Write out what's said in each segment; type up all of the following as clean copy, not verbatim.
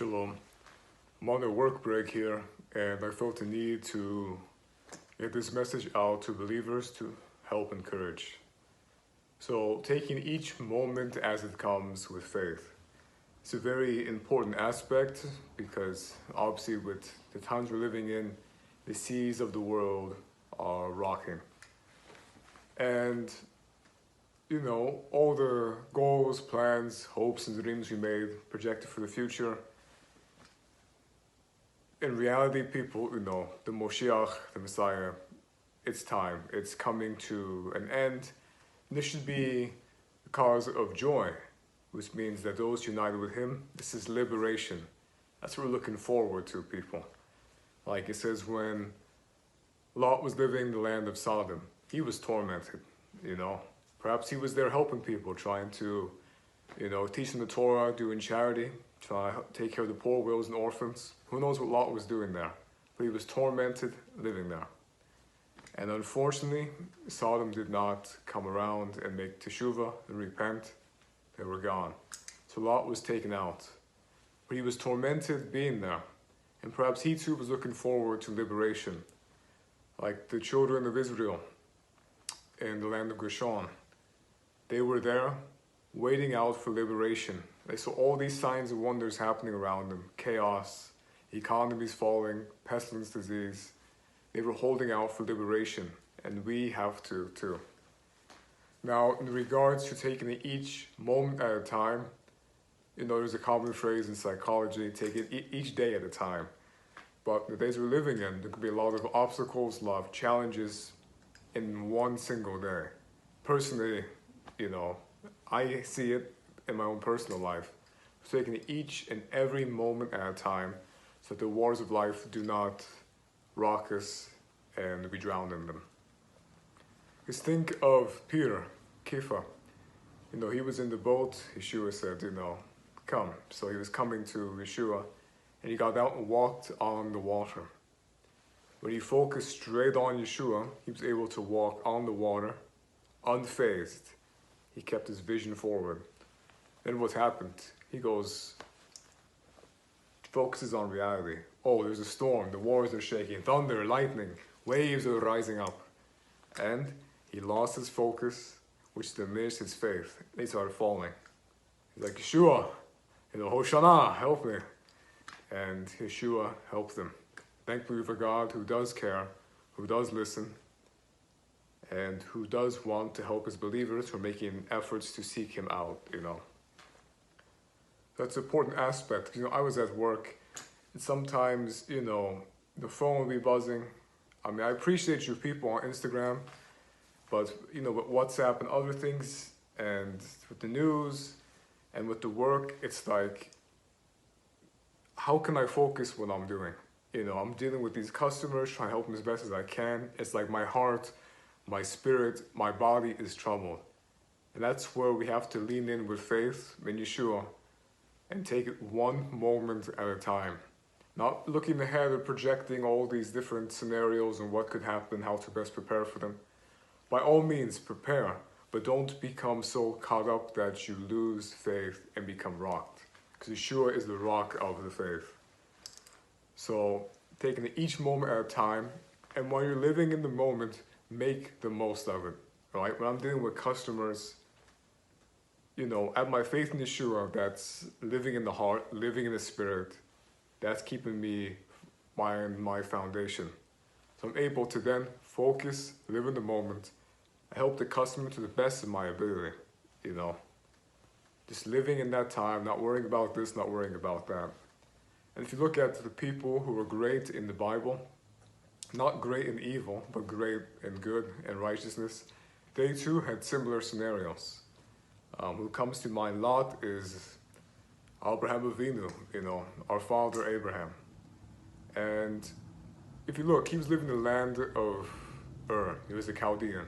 Shalom. I'm on a work break here, and I felt the need to get this message out to believers to help encourage. So, taking each moment as it comes with faith. It's a very important aspect because, obviously, with the times we're living in, the seas of the world are rocking. And, all the goals, plans, hopes, and dreams we made, projected for the future, in reality, people, the Moshiach, the Messiah, it's time. It's coming to an end. And this should be a cause of joy, which means that those united with him, this is liberation. That's what we're looking forward to, people. Like it says, when Lot was living in the land of Sodom, he was tormented, Perhaps he was there helping people, trying to, teach them the Torah, doing charity, try to take care of the poor, widows, and orphans. Who knows what Lot was doing there? But he was tormented living there. And unfortunately, Sodom did not come around and make teshuvah and repent. They were gone. So Lot was taken out. But he was tormented being there. And perhaps he too was looking forward to liberation. Like the children of Israel in the land of Goshen. They were there waiting out for liberation. They saw all these signs and wonders happening around them. Chaos, economies falling, pestilence, disease. They were holding out for liberation, and we have to too. Now, in regards to taking it each moment at a time, there's a common phrase in psychology, take it each day at a time. But the days we're living in, there could be a lot of obstacles, a lot of challenges in one single day. Personally, I see it in my own personal life. Taking it each and every moment at a time so that the waters of life do not rock us and we drown in them. Just think of Peter, Kepha. He was in the boat. Yeshua said, come. So he was coming to Yeshua, and he got out and walked on the water. When he focused straight on Yeshua, he was able to walk on the water, unfazed. He kept his vision forward. Then what happened? He focuses on reality. Oh, there's a storm, the waters are shaking, thunder, lightning, waves are rising up. And he lost his focus, which diminished his faith. They started falling. He's like, Yeshua, Hoshana, help me. And Yeshua helped them. Thankfully for God, who does care, who does listen, and who does want to help his believers who are making efforts to seek him out, That's an important aspect. I was at work, and sometimes, the phone will be buzzing. I appreciate you people on Instagram, but, with WhatsApp and other things, and with the news, and with the work, it's like, how can I focus what I'm doing? I'm dealing with these customers, trying to help them as best as I can. It's like my heart, my spirit, my body is troubled. And that's where we have to lean in with faith in Yeshua and take it one moment at a time. Not looking ahead or projecting all these different scenarios and what could happen, how to best prepare for them. By all means, prepare, but don't become so caught up that you lose faith and become rocked. Because Yeshua is the rock of the faith. So, taking it each moment at a time, and while you're living in the moment, make the most of it, right? When I'm dealing with customers, at my faith in Yeshua, that's living in the heart, living in the spirit, that's keeping me my foundation. So I'm able to then focus, live in the moment, I help the customer to the best of my ability, Just living in that time, not worrying about this, not worrying about that. And if you look at the people who were great in the Bible, not great in evil, but great in good and righteousness, they too had similar scenarios. Who comes to mind, Lot, is Abraham Avinu, our father Abraham. And if you look, he was living in the land of Ur. He was a Chaldean.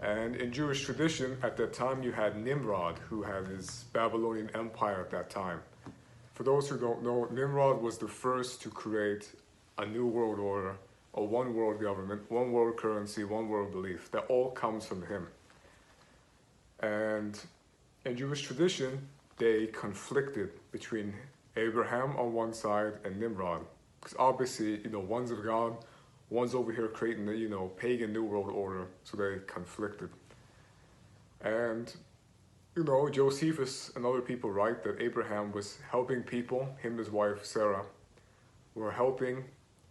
And in Jewish tradition, at that time, you had Nimrod, who had his Babylonian empire at that time. For those who don't know, Nimrod was the first to create a new world order, a one world government, one world currency, one world belief. That all comes from him. And in Jewish tradition, they conflicted between Abraham on one side and Nimrod. Because obviously, one's of God, one's over here creating the, pagan New World Order, so they conflicted. And, Josephus and other people write that Abraham was helping people, him and his wife Sarah, were helping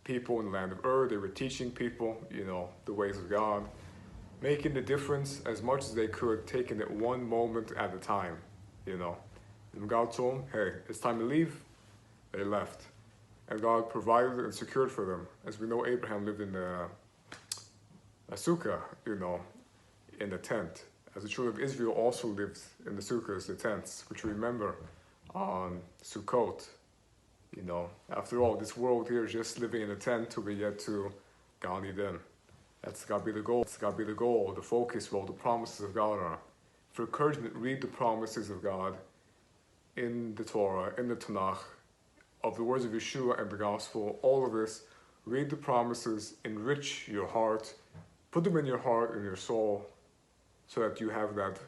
people in the land of Ur. They were teaching people, the ways of God, making the difference as much as they could, taking it one moment at a time, And God told them, hey, it's time to leave. They left. And God provided and secured for them. As we know, Abraham lived in a sukkah, in the tent. As the children of Israel also lived in the sukkahs, the tents, which we remember on Sukkot. After all, this world here is just living in a tent till we get to Gan Eden. That's got to be the goal. It's got to be the goal, the focus, where all the promises of God are. For encouragement, read the promises of God in the Torah, in the Tanakh, of the words of Yeshua and the gospel, all of this. Read the promises, enrich your heart, put them in your heart and your soul, so that you have that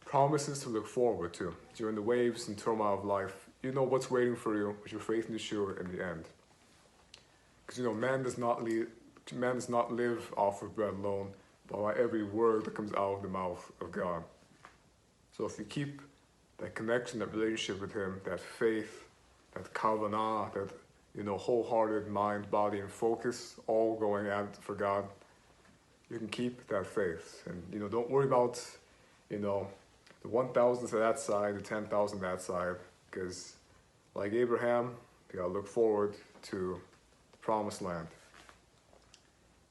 promises to look forward to during the waves and turmoil of life. You know what's waiting for you with your faith in Yeshua in the end. Because man does not live off of bread alone, but by every word that comes out of the mouth of God. So if you keep that connection, that relationship with Him, that faith, that kavanah, that wholehearted mind, body, and focus, all going out for God, you can keep that faith. And don't worry about the 1,000 to that side, the 10,000 that side, because like Abraham, you gotta look forward to the promised land.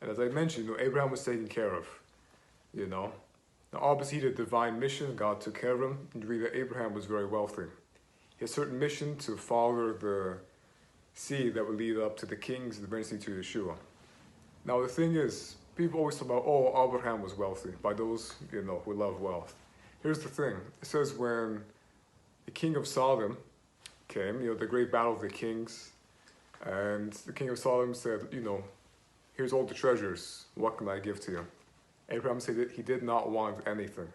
And as I mentioned, Abraham was taken care of. Now obviously he had a divine mission. God took care of him. You read that Abraham was very wealthy. He had a certain mission to follow the seed that would lead up to the kings and eventually to Yeshua. Now the thing is, people always talk about, Abraham was wealthy, by those, who love wealth. Here's the thing. It says when the king of Sodom came, the great battle of the kings, and the king of Sodom said, here's all the treasures. What can I give to you? Abraham said that he did not want anything.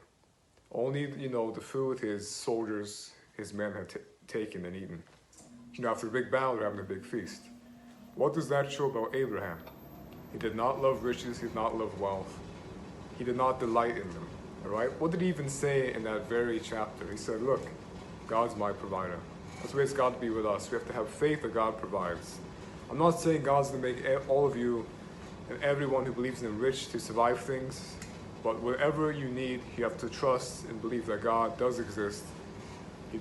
Only, the food his soldiers, his men had taken and eaten. After a big battle, they're having a big feast. What does that show about Abraham? He did not love riches. He did not love wealth. He did not delight in them. All right? What did he even say in that very chapter? He said, look, God's my provider. That's the way it's got to be with us. We have to have faith that God provides. I'm not saying God's going to make all of you and everyone who believes in Him rich to survive things, but whatever you need, you have to trust and believe that God does exist. He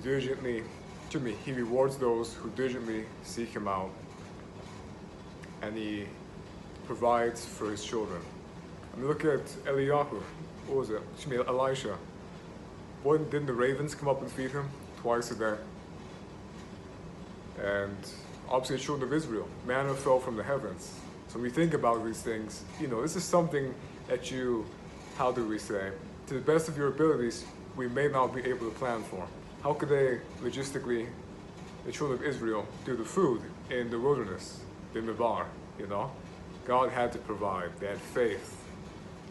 rewards those who diligently seek Him out, and He provides for His children. Look at Eliyahu. What was it? Elisha. Didn't the ravens come up and feed him twice a day? And obviously the children of Israel, manna fell from the heavens. So when we think about these things, this is something that how do we say, to the best of your abilities, we may not be able to plan for. How could they, logistically, the children of Israel, do the food in the wilderness, the Midbar, God had to provide. They had faith.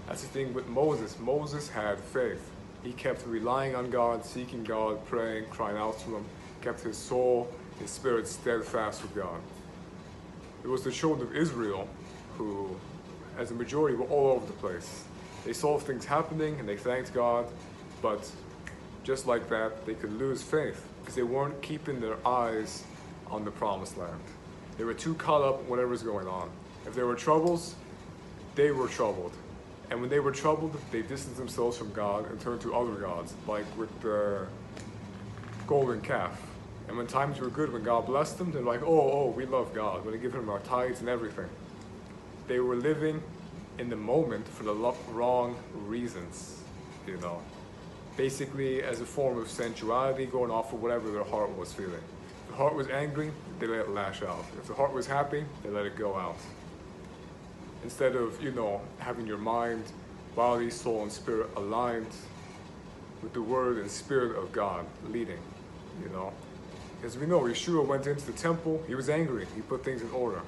That's the thing with Moses. Moses had faith. He kept relying on God, seeking God, praying, crying out to Him, kept his soul, his spirit steadfast with God. It was the children of Israel who, as a majority, were all over the place. They saw things happening and they thanked God, but just like that, they could lose faith because they weren't keeping their eyes on the promised land. They were too caught up in whatever's going on. If there were troubles, they were troubled. And when they were troubled, they distanced themselves from God and turned to other gods, like with the golden calf. And when times were good, when God blessed them, they're like, we love God. We're going to give Him our tithes and everything. They were living in the moment for the wrong reasons, Basically as a form of sensuality, going off of whatever their heart was feeling. If the heart was angry, they let it lash out. If the heart was happy, they let it go out. Instead of, having your mind, body, soul, and spirit aligned with the word and spirit of God leading, As we know, Yeshua went into the temple, He was angry, He put things in order.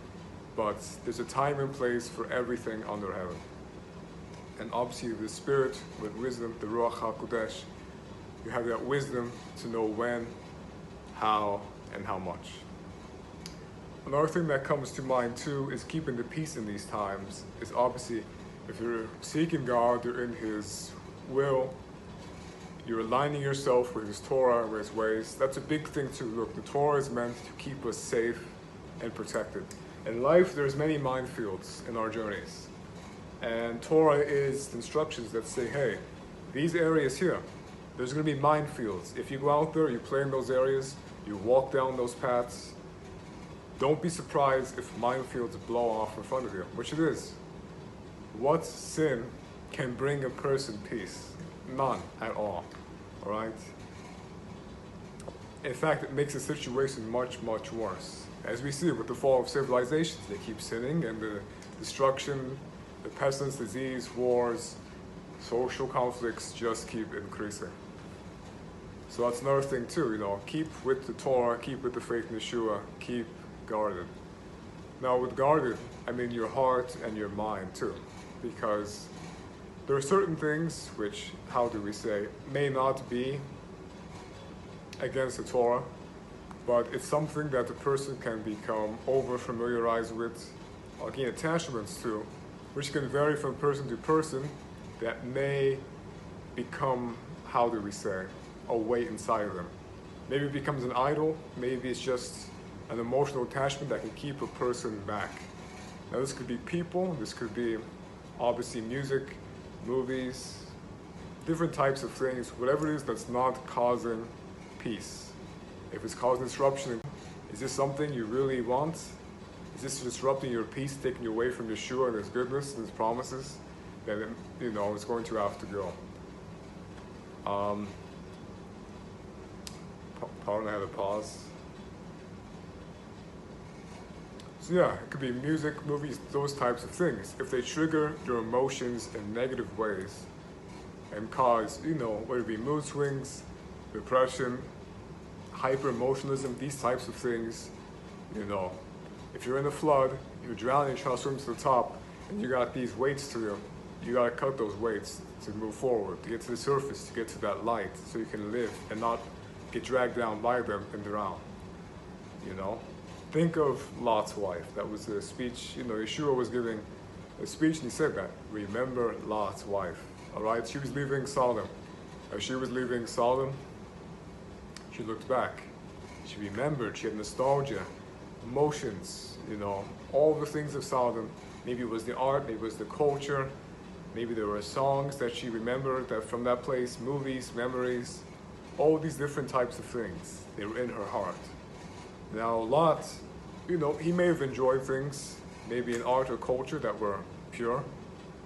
But there's a time and place for everything under heaven. And obviously the Spirit with wisdom, the Ruach HaKodesh, you have that wisdom to know when, how, and how much. Another thing that comes to mind too is keeping the peace in these times. Is obviously, if you're seeking God, you're in His will, you're aligning yourself with His Torah, with His ways. That's a big thing too. Look, the Torah is meant to keep us safe and protected. In life, there's many minefields in our journeys. And Torah is instructions that say, hey, these areas here, there's going to be minefields. If you go out there, you play in those areas, you walk down those paths, don't be surprised if minefields blow off in front of you, which it is. What sin can bring a person peace? None at all, all right? In fact, it makes the situation much, much worse. As we see with the fall of civilizations, they keep sinning, and the destruction, the pestilence, disease, wars, social conflicts just keep increasing. So that's another thing too, keep with the Torah, keep with the faith in Yeshua, keep guarded. Now with guarded, I mean your heart and your mind too, because there are certain things which, how do we say, may not be against the Torah, but it's something that the person can become over-familiarized with, or gain attachments to, which can vary from person to person, that may become, how do we say, a weight inside of them. Maybe it becomes an idol, maybe it's just an emotional attachment that can keep a person back. Now this could be people, this could be obviously music, movies, different types of things, whatever it is that's not causing peace. If it's causing disruption, is this something you really want? Is this disrupting your peace, taking you away from Yeshua and His goodness and His promises? Then it's going to have to go. Pardon, I had a pause. So yeah, it could be music, movies, those types of things. If they trigger your emotions in negative ways and cause, whether it be mood swings, depression, hyper-emotionalism, these types of things, if you're in a flood, you're drowning, trying to swim to the top, and you got these weights to you, you gotta cut those weights to move forward, to get to the surface, to get to that light, so you can live and not get dragged down by them and drown. Think of Lot's wife. That was a speech, Yeshua was giving a speech and he said that. Remember Lot's wife, all right? She was leaving Sodom. As she was leaving Sodom, she looked back. She remembered, she had nostalgia, emotions, all the things of Sodom. Maybe it was the art, maybe it was the culture, maybe there were songs that she remembered that from that place, movies, memories, all these different types of things. They were in her heart. Now Lot, he may have enjoyed things, maybe in art or culture that were pure.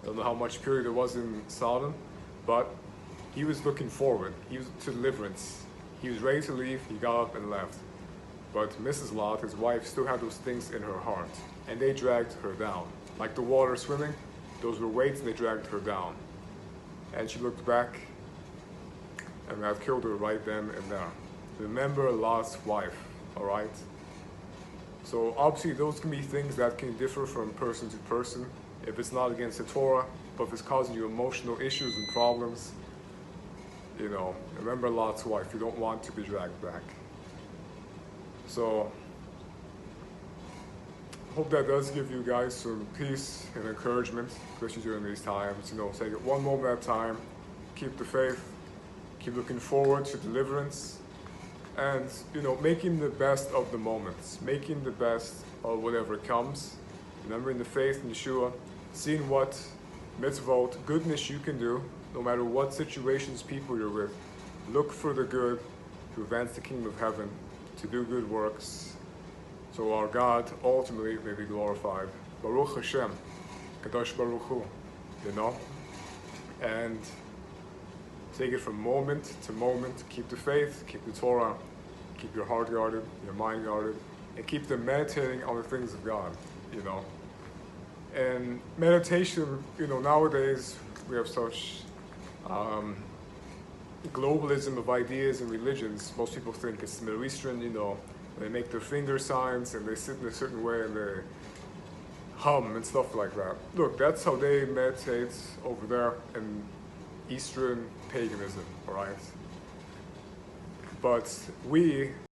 I don't know how much purity there was in Sodom, but he was looking forward. He was to deliverance. He was ready to leave, he got up and left. But Mrs. Lot, his wife, still had those things in her heart, and they dragged her down. Like the water swimming, those were weights and they dragged her down. And she looked back, and that killed her right then and there. Remember Lot's wife, all right? So obviously those can be things that can differ from person to person. If it's not against the Torah, but if it's causing you emotional issues and problems, remember Lot's wife. You don't want to be dragged back. So, hope that does give you guys some peace and encouragement, especially during these times. Take it one moment at a time, keep the faith, keep looking forward to deliverance, and, making the best of the moments, making the best of whatever comes, remembering the faith in Yeshua, seeing what mitzvot, goodness you can do, no matter what situations, people you're with. Look for the good to advance the kingdom of heaven, to do good works, so our God ultimately may be glorified. Baruch Hashem, Kadosh Baruch Hu, and take it from moment to moment. Keep the faith, keep the Torah, keep your heart guarded, your mind guarded, and keep them meditating on the things of God, And meditation, nowadays we have such globalism of ideas and religions. Most people think it's Middle Eastern, they make their finger signs and they sit in a certain way and they hum and stuff like that. Look, that's how they meditate over there in Eastern paganism, all right? But we